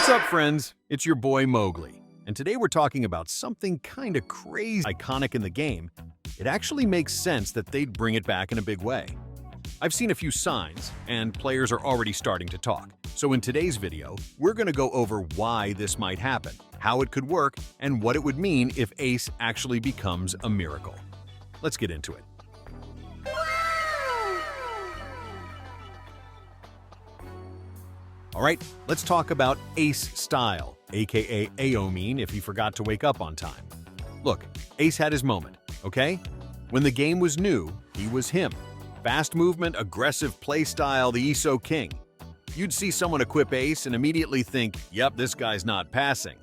What's up, friends? It's your boy Mowgli, and today we're talking about something kinda crazy, iconic in the game. It actually makes sense that they'd bring it back in a big way. I've seen a few signs, and players are already starting to talk. So in today's video, we're gonna go over why this might happen, how it could work, and what it would mean if Ace actually becomes a miracle. Let's get into it. Alright, let's talk about Ace style, aka Aomine if he forgot to wake up on time. Look, Ace had his moment, okay? When the game was new, he was him. Fast movement, aggressive play style, the ESO king. You'd see someone equip Ace and immediately think, yep, this guy's not passing.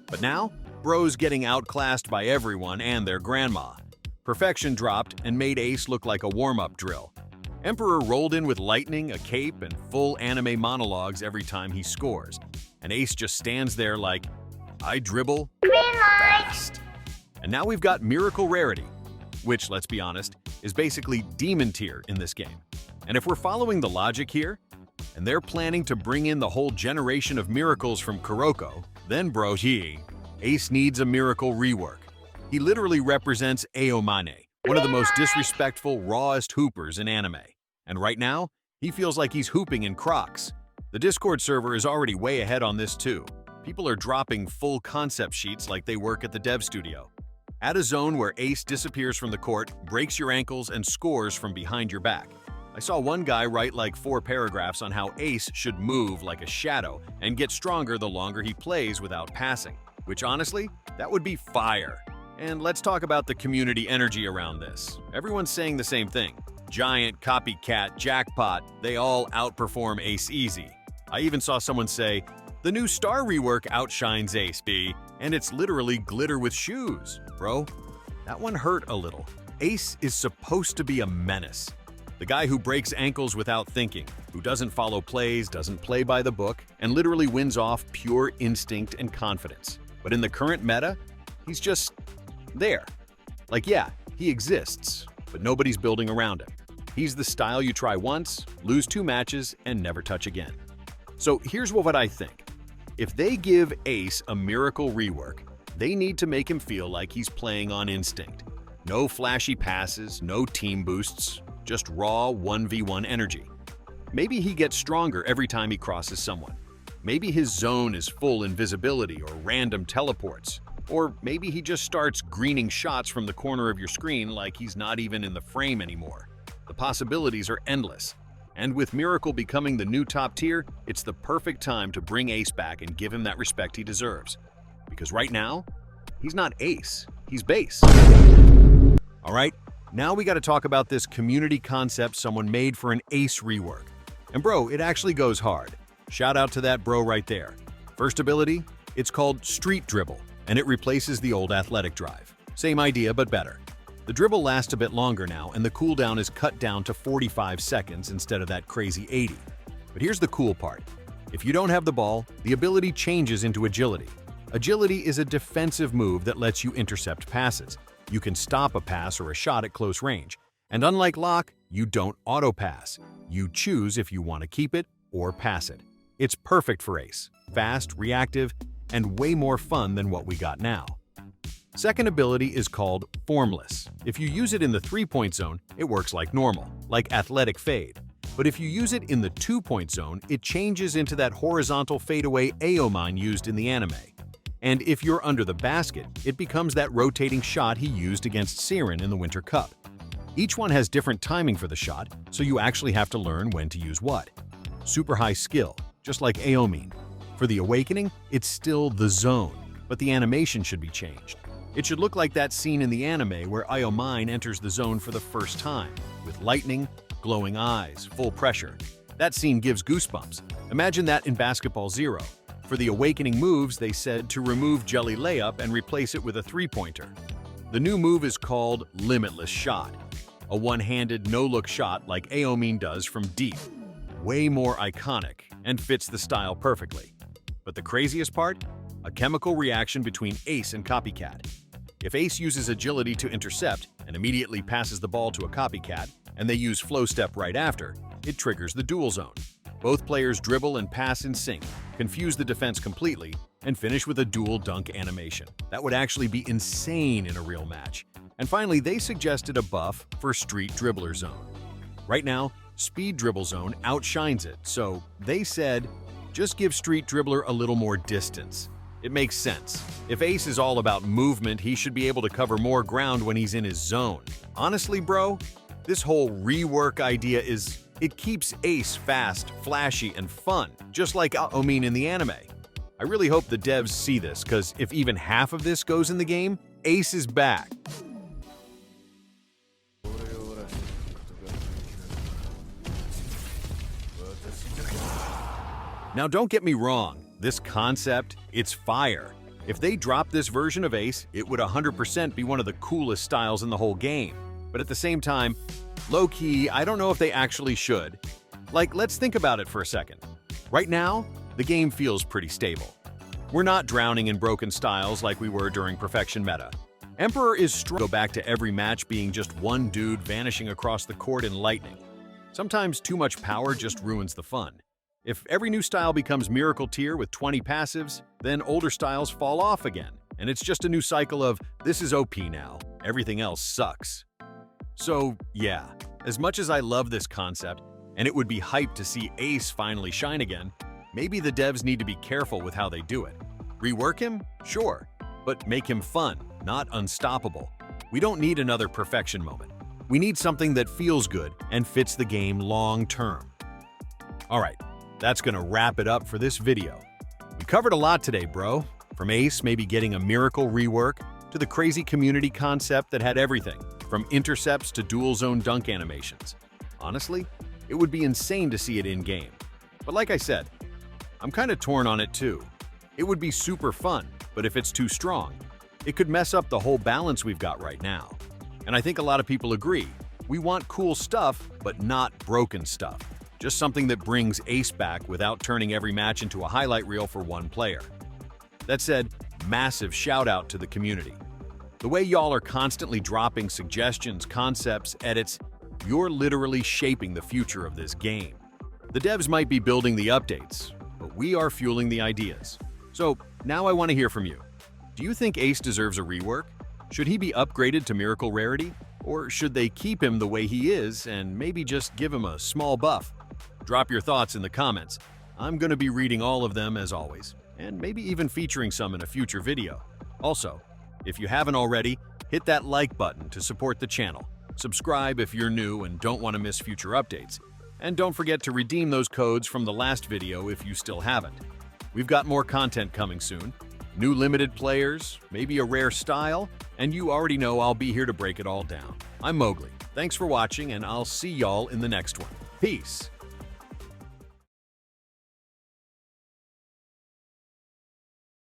But now, bro's getting outclassed by everyone and their grandma. Perfection dropped and made Ace look like a warm-up drill. Emperor rolled in with lightning, a cape, and full anime monologues every time he scores. And Ace just stands there like, I dribble fast. And now we've got Miracle Rarity, which, let's be honest, is basically demon tier in this game. And if we're following the logic here, and they're planning to bring in the whole generation of miracles from Kuroko, then bro, Ace needs a miracle rework. He literally represents Aomine, one of the most disrespectful, rawest hoopers in anime. And right now, he feels like he's hooping in Crocs. The Discord server is already way ahead on this too. People are dropping full concept sheets like they work at the dev studio. Add a zone where Ace disappears from the court, breaks your ankles, and scores from behind your back. I saw one guy write like 4 paragraphs on how Ace should move like a shadow and get stronger the longer he plays without passing, which honestly, that would be fire. And let's talk about the community energy around this. Everyone's saying the same thing. Giant, copycat, jackpot, they all outperform Ace easy. I even saw someone say, the new Star rework outshines Ace, B, and it's literally glitter with shoes. Bro, that one hurt a little. Ace is supposed to be a menace. The guy who breaks ankles without thinking, who doesn't follow plays, doesn't play by the book, and literally wins off pure instinct and confidence. But in the current meta, he's just there. Like, yeah, he exists, but nobody's building around him. He's the style you try once, lose 2 matches, and never touch again. So here's what I think. If they give Ace a miracle rework, they need to make him feel like he's playing on instinct. No flashy passes, no team boosts, just raw 1v1 energy. Maybe he gets stronger every time he crosses someone. Maybe his zone is full invisibility or random teleports. Or maybe he just starts greening shots from the corner of your screen like he's not even in the frame anymore. The possibilities are endless. And with Miracle becoming the new top tier, it's the perfect time to bring Ace back and give him that respect he deserves. Because right now, he's not Ace, he's base. Alright, now we gotta talk about this community concept someone made for an Ace rework. And bro, it actually goes hard. Shout out to that bro right there. First ability, it's called Street Dribble, and it replaces the old athletic drive. Same idea, but better. The dribble lasts a bit longer now, and the cooldown is cut down to 45 seconds instead of that crazy 80. But here's the cool part. If you don't have the ball, the ability changes into agility. Agility is a defensive move that lets you intercept passes. You can stop a pass or a shot at close range. And unlike Lock, you don't auto-pass. You choose if you want to keep it or pass it. It's perfect for Ace. Fast, reactive, and way more fun than what we got now. Second ability is called Formless. If you use it in the 3-point zone, it works like normal, like Athletic Fade. But if you use it in the 2-point zone, it changes into that horizontal fadeaway Aomine used in the anime. And if you're under the basket, it becomes that rotating shot he used against Siren in the Winter Cup. Each one has different timing for the shot, so you actually have to learn when to use what. Super high skill, just like Aomine. For the Awakening, it's still the zone, but the animation should be changed. It should look like that scene in the anime where Aomine enters the zone for the first time, with lightning, glowing eyes, full pressure. That scene gives goosebumps. Imagine that in Basketball Zero. For the Awakening moves, they said to remove Jelly Layup and replace it with a 3-pointer. The new move is called Limitless Shot, a one-handed no-look shot like Aomine does from deep. Way more iconic and fits the style perfectly. But the craziest part? A chemical reaction between Ace and Copycat. If Ace uses agility to intercept and immediately passes the ball to a Copycat, and they use Flow Step right after, it triggers the dual zone. Both players dribble and pass in sync, confuse the defense completely, and finish with a dual dunk animation. That would actually be insane in a real match. And finally, they suggested a buff for Street Dribbler Zone. Right now, Speed Dribble Zone outshines it, so they said, just give Street Dribbler a little more distance. It makes sense. If Ace is all about movement, he should be able to cover more ground when he's in his zone. Honestly, bro, this whole rework idea it keeps Ace fast, flashy, and fun, just like Omin in the anime. I really hope the devs see this, because if even half of this goes in the game, Ace is back. Now don't get me wrong, this concept, it's fire. If they drop this version of Ace, it would 100% be one of the coolest styles in the whole game. But at the same time, low-key, I don't know if they actually should. Like, let's think about it for a second. Right now, the game feels pretty stable. We're not drowning in broken styles like we were during Perfection Meta. Emperor is strong. Go back to every match being just one dude vanishing across the court in lightning. Sometimes too much power just ruins the fun. If every new style becomes Miracle Tier with 20 passives, then older styles fall off again, and it's just a new cycle of, this is OP now, everything else sucks. So yeah, as much as I love this concept, and it would be hyped to see Ace finally shine again, maybe the devs need to be careful with how they do it. Rework him? Sure, but make him fun, not unstoppable. We don't need another perfection moment. We need something that feels good and fits the game long term. Alright, that's gonna wrap it up for this video. We covered a lot today, bro. From Ace maybe getting a miracle rework, to the crazy community concept that had everything, from intercepts to dual zone dunk animations. Honestly, it would be insane to see it in-game. But like I said, I'm kinda torn on it too. It would be super fun, but if it's too strong, it could mess up the whole balance we've got right now. And I think a lot of people agree. We want cool stuff, but not broken stuff. Just something that brings Ace back without turning every match into a highlight reel for one player. That said, massive shout out to the community. The way y'all are constantly dropping suggestions, concepts, edits, you're literally shaping the future of this game. The devs might be building the updates, but we are fueling the ideas. So now I want to hear from you. Do you think Ace deserves a rework? Should he be upgraded to Miracle Rarity? Or should they keep him the way he is and maybe just give him a small buff? Drop your thoughts in the comments. I'm going to be reading all of them as always, and maybe even featuring some in a future video. Also, if you haven't already, hit that like button to support the channel. Subscribe if you're new and don't want to miss future updates. And don't forget to redeem those codes from the last video if you still haven't. We've got more content coming soon. New limited players, maybe a rare style, and you already know I'll be here to break it all down. I'm Mowgli. Thanks for watching, and I'll see y'all in the next one. Peace.